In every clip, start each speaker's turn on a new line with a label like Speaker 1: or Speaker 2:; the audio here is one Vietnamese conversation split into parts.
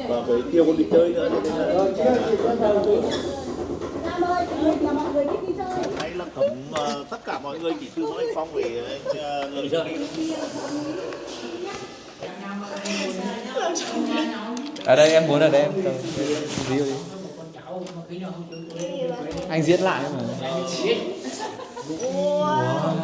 Speaker 1: Và với tiêu con đi chơi nữa nên hay là cấm tất cả mọi người chỉ từ anh Phong về người chơi.
Speaker 2: Ở đây em muốn ở đây em review đi. Anh diễn lại mà. Wow.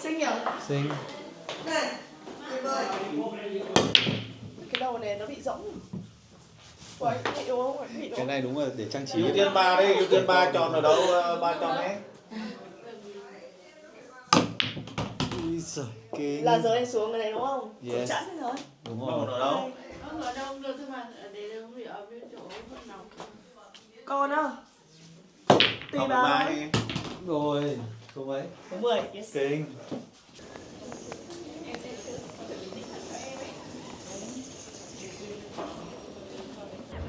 Speaker 3: Xinh nhỉ?
Speaker 2: Xinh.
Speaker 3: Này, tuyệt vời. Cái đầu này nó bị rỗng. Ui, bị đúng không? Bị đúng.
Speaker 2: Cái này đúng là để trang trí.
Speaker 1: Ưu tiên 3 đây, ưu tiên 3 tròn ở đâu? 3 tròn đấy.
Speaker 2: Ui giời, kinh.
Speaker 3: Là giờ anh xuống cái này đúng không?
Speaker 2: Yes.
Speaker 3: Chẵn rồi.
Speaker 2: Đúng
Speaker 1: Không
Speaker 2: rồi.
Speaker 1: ở đâu?
Speaker 4: Ở đâu được thôi mà để đâu bị ở bên chỗ vận động.
Speaker 3: Con á. Tùy
Speaker 1: Học
Speaker 3: vào.
Speaker 1: 3 đi.
Speaker 2: Rồi, số mấy?
Speaker 3: Số 10. Yes.
Speaker 2: Kinh.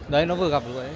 Speaker 2: Đấy nó vừa gặp rồi đấy.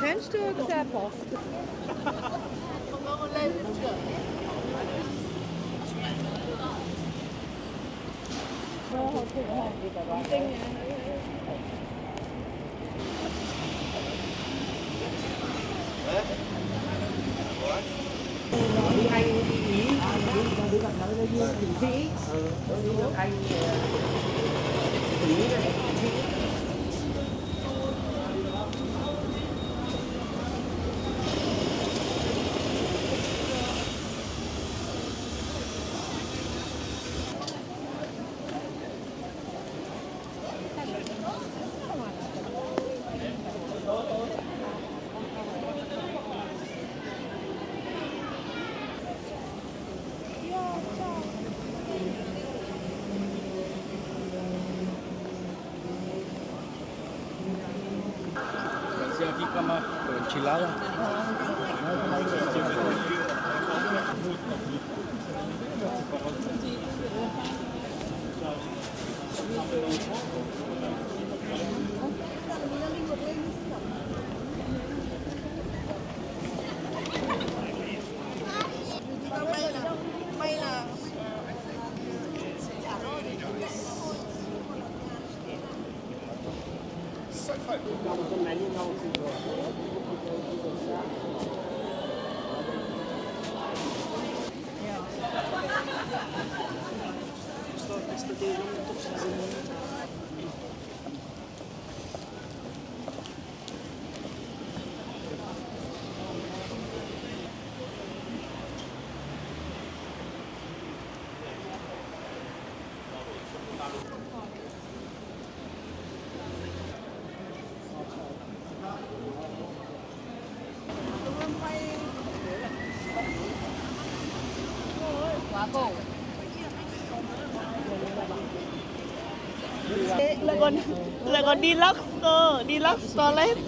Speaker 3: Kennst du der Boss?
Speaker 5: Đi Anh đi Ý đứa gặp nó đi Thụy Sĩ đi được anh Ý này Thụy Sĩ.
Speaker 2: Aqui com uma enchilada.
Speaker 3: May là
Speaker 4: Quá cổ.
Speaker 3: lại còn deluxe cơ, deluxe toilet.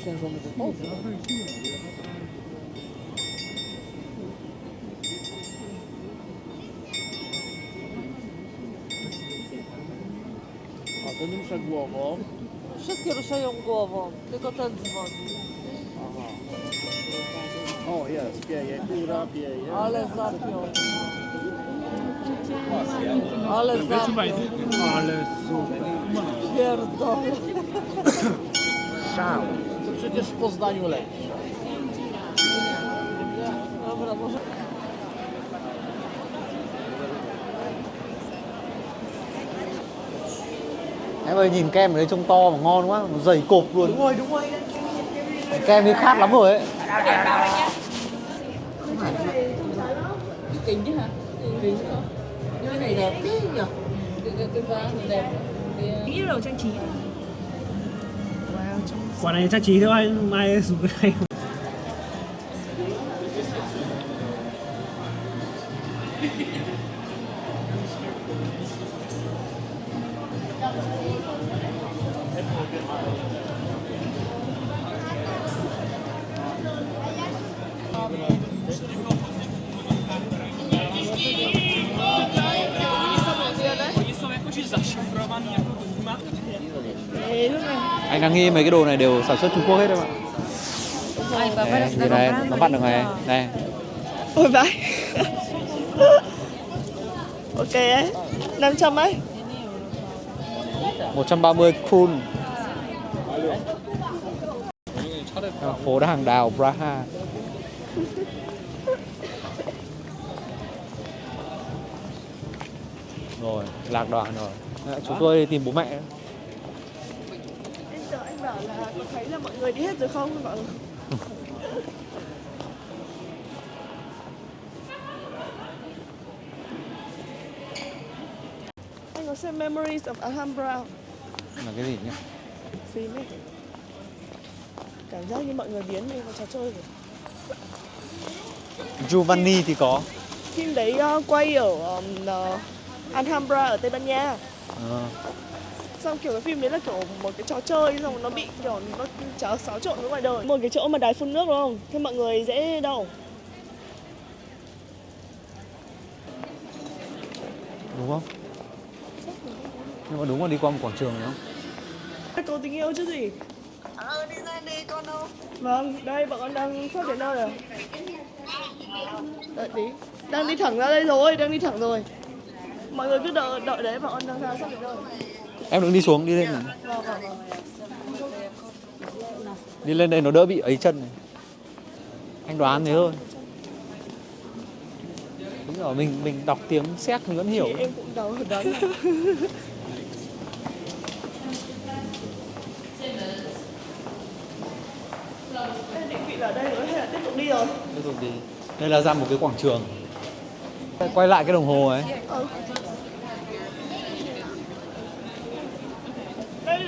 Speaker 5: zijn zo met het hoofd. A ten rusza głową.
Speaker 3: Wszystkie ruszają głową, tylko ten dzwon.
Speaker 5: Aha. O, jest, pieje, kura pieje.
Speaker 3: Ale zapiął. Ale zapiął.
Speaker 5: Ale super.
Speaker 3: Pierdolę.
Speaker 5: Szał. To przecież w Poznaniu leci.
Speaker 3: Dobra, może...
Speaker 2: Em ơi nhìn kem ở đây trông to mà ngon quá, nó dày cộp luôn.
Speaker 5: Đúng rồi.
Speaker 2: Kem như khát lắm rồi ấy.
Speaker 4: Kính chứ hả? Kính chứ không?
Speaker 5: Như cái này đẹp tí nhỉ?
Speaker 4: Cái váng thì đẹp.
Speaker 3: Nghĩ đồ trang trí.
Speaker 6: Quả này trang trí thôi, mai dùng cái này.
Speaker 2: Anh đang nghi mấy cái đồ này đều sản xuất Trung Quốc hết em ạ. Đây, như đây, nó vặn được này. Đây.
Speaker 3: Ôi vãi. Ok ấy. 500 ấy.
Speaker 2: 130 cool. Phố hàng đào Praha. Rồi, lạc đoàn rồi. Đấy, chúng tôi đi tìm bố mẹ.
Speaker 3: Em sợ anh bảo là có thấy là mọi người đi hết rồi không? Bảo anh có xem Memories of Alhambra không?
Speaker 2: Là cái gì nhỉ?
Speaker 3: Phim ấy. Cảm giác như mọi người biến đi vào trò chơi rồi.
Speaker 2: Giovanni thì có.
Speaker 3: Phim đấy quay ở Alhambra ở Tây Ban Nha. Xong kiểu cái phim đấy là kiểu một cái trò chơi, xong nó bị kiểu nó xáo trộn với ngoài đời. Một cái chỗ mà đài phun nước đúng không? Thế mọi người dễ đâu.
Speaker 2: Đúng không? Nhưng mà đúng là đi qua một quảng trường đúng không?
Speaker 3: Có tình yêu chứ gì?
Speaker 7: Đi ra đi con đâu.
Speaker 3: Vâng, đây bọn con đang sắp đến nơi rồi. Đợi tí. Đang đi thẳng ra đây rồi, đang đi thẳng rồi. Mọi người cứ đợi đấy, bọn con đang ra sắp đến nơi.
Speaker 2: Em đừng đi xuống, đi lên này.
Speaker 3: Vâng.
Speaker 2: Đi lên đây nó đỡ bị ấy chân này. Anh đoán thế thôi. Đúng rồi, mình đọc tiếng Séc mình vẫn hiểu.
Speaker 3: Thì em cũng đoán. Em định vị là ở đây rồi hay là tiếp tục đi rồi?
Speaker 2: Tiếp tục đi. Đây là ra một cái quảng trường. Quay lại cái đồng hồ ấy.
Speaker 3: Đây.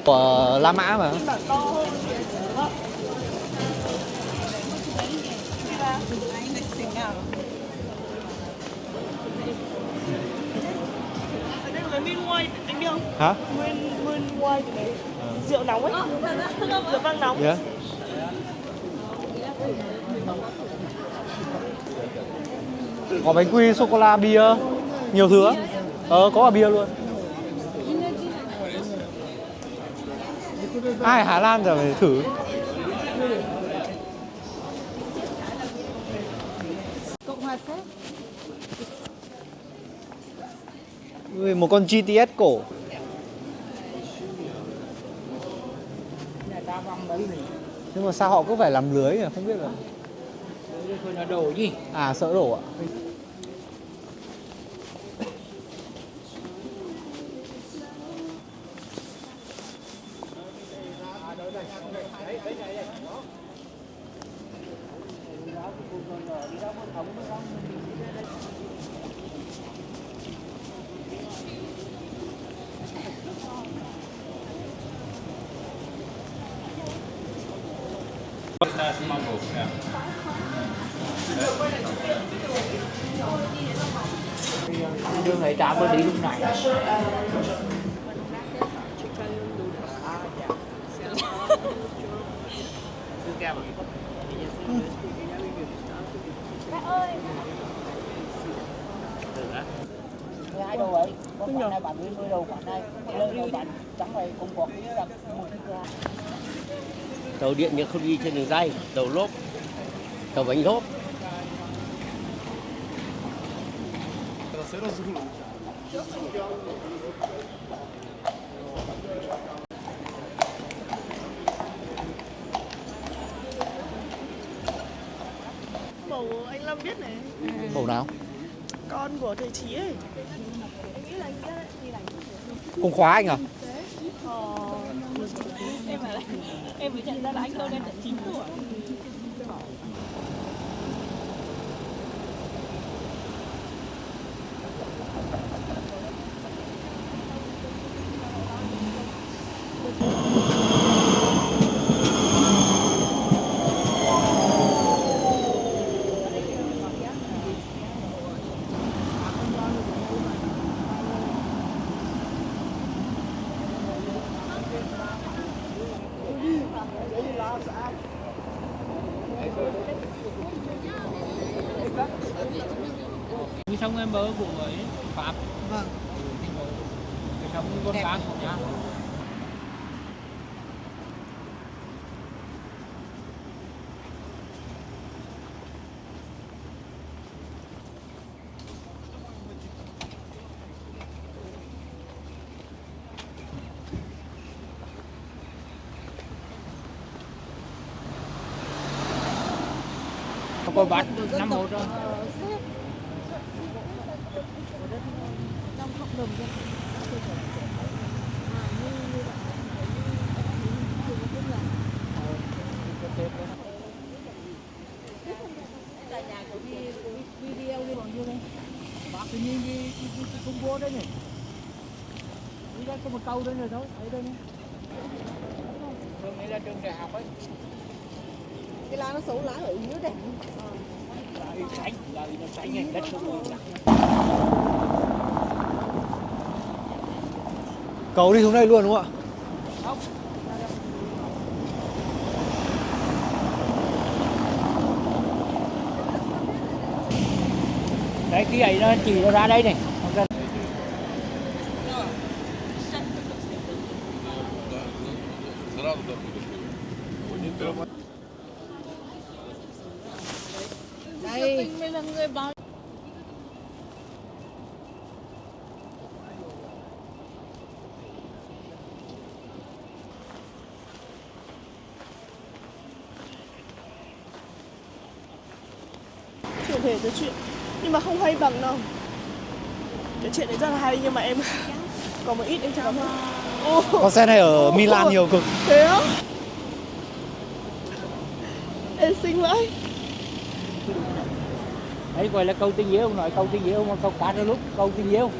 Speaker 2: Của La Mã mà.
Speaker 3: Bản to hơn. Ở đây là cái Min White, anh biết không?
Speaker 2: Hả?
Speaker 3: Min White đấy. Rượu nóng ấy. Rượu vang nóng.
Speaker 2: Yeah. Có bánh quy, sô-cô-la, bia, nhiều thứ. Có cả bia luôn. Ai ở Hà Lan giờ phải thử.
Speaker 4: Cộng hòa Séc.
Speaker 2: Ui, một con GTS cổ. Nhưng mà sao họ cứ phải làm lưới nhỉ? Không biết là.
Speaker 5: Là đồ gì?
Speaker 2: À, sợ đổ ạ.
Speaker 5: Đường này trả mới đi lúc này.
Speaker 1: kem à?
Speaker 5: Hai đồ ấy, có khoản này bán 10 đồ, khoản này lợi bán trắng này không có cái là 1 tàu điện nhưng không đi trên đường dây, tàu lốp, tàu bánh lốp.
Speaker 3: Bầu anh Lâm biết này.
Speaker 2: Bầu nào?
Speaker 3: Con của thầy Chí ấy.
Speaker 2: Không khóa anh à?
Speaker 3: Em mới nhận ra là anh Tôn em tận chính của.
Speaker 6: Xong em ở vùng ấy Pháp. Vâng. Cái xong con cá của nhà. Cô bắt 5-1 rồi.
Speaker 5: Tự nhiên đi công bố đấy này. Đi ra có một câu đấy rồi thôi, thấy đây này. Trường này là trường đại học ấy.
Speaker 3: Cái lá nó xấu lá ở dưới đẹp.
Speaker 5: Là nó sánh ngay đất không.
Speaker 2: Cầu đi xuống đây luôn đúng không ạ?
Speaker 5: Không. Đấy cái ấy nó chỉ nó ra đây này.
Speaker 4: Đây. Mình là người báo.
Speaker 3: Chuyển thể từ chuyện nhưng mà không hay bằng đâu. Cái chuyện đấy rất là hay nhưng mà em có một ít em chả thôi.
Speaker 2: Con xe này ở Milan nhiều cực.
Speaker 3: Thế á? Em xinh vậy.
Speaker 5: Đấy gọi là câu tình yêu, nói câu tình yêu mà câu cá ra lúc câu tình yêu.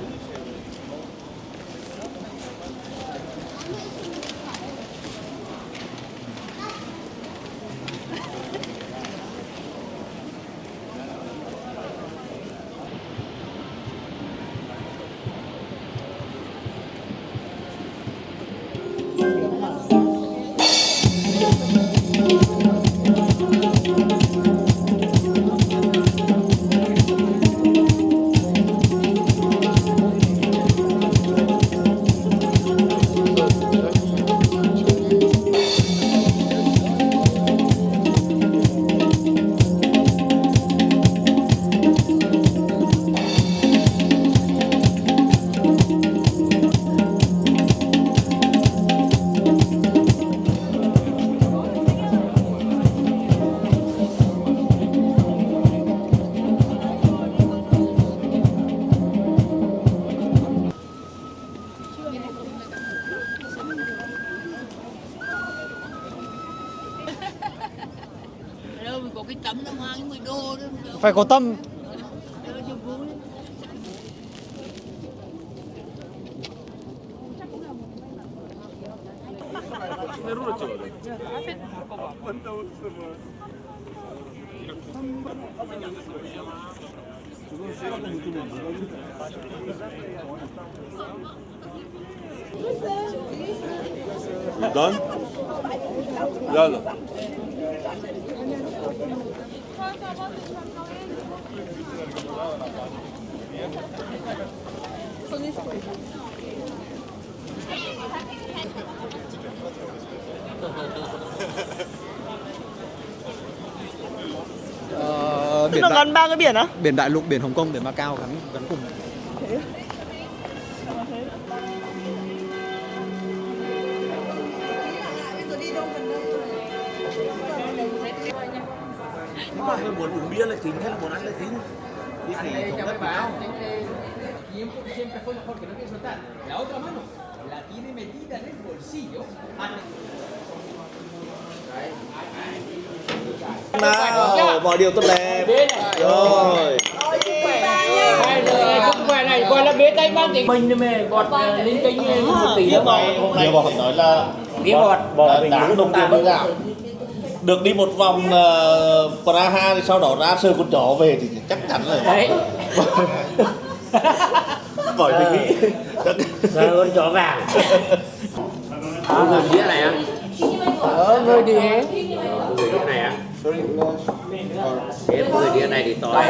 Speaker 4: Có cái tấm nó mang 10 đô đó.
Speaker 2: Phải có tâm.
Speaker 8: Done? Yalla.
Speaker 3: Tức là gần 3 cái biển á?
Speaker 2: Biển Đại Lục, biển Hồng Kông, biển Macau gắn cùng.
Speaker 3: Thế.
Speaker 1: Mọi người muốn uống bia là chính hay là muốn ăn là chính? Đi thì thống nhất với nhau.
Speaker 6: Siempre fue mejor que no quieres soltar. La otra mano la tiene metida en el bolsillo.
Speaker 1: Nào, mọi điều tốt đẹp. Rồi.
Speaker 6: Không phải này gọi là bế tay mang tiền mình mẹ bọt lên kênh 1 tỷ
Speaker 1: Hôm nay phải nói là đáng đồng tiền với gạo. Được đi một vòng Praha thì sau đó ra sơ con chó về thì chắc chắn là
Speaker 5: Đấy.
Speaker 1: bởi vì nghĩ
Speaker 5: Sờ con chó vàng. Người đĩa này á?
Speaker 6: người đi
Speaker 5: Người đĩa này á? Cái người đĩa này thì to.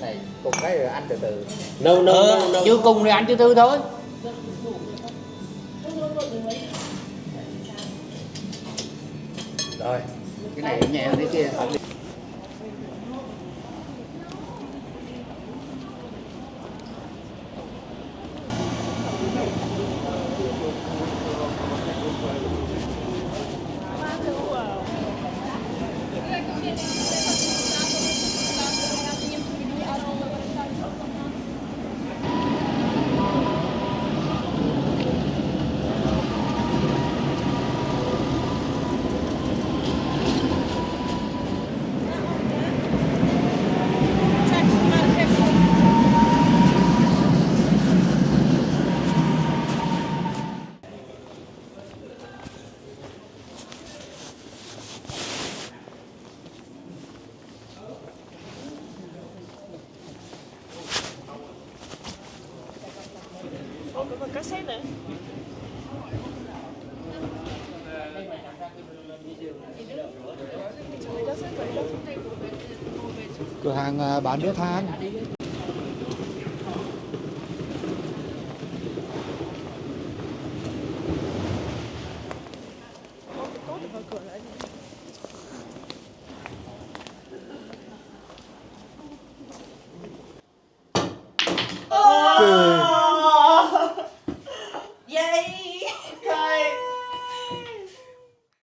Speaker 2: Này, cùng cái rồi ăn từ từ.
Speaker 5: Nâu nâu nâu.
Speaker 6: Chứ cùng thì ăn từ từ thôi.
Speaker 2: Rồi, cái này nhẹ hơn cái kia.
Speaker 3: Có cái cassette này.
Speaker 2: Cửa hàng bán đĩa than.
Speaker 3: Có được vào cửa lại.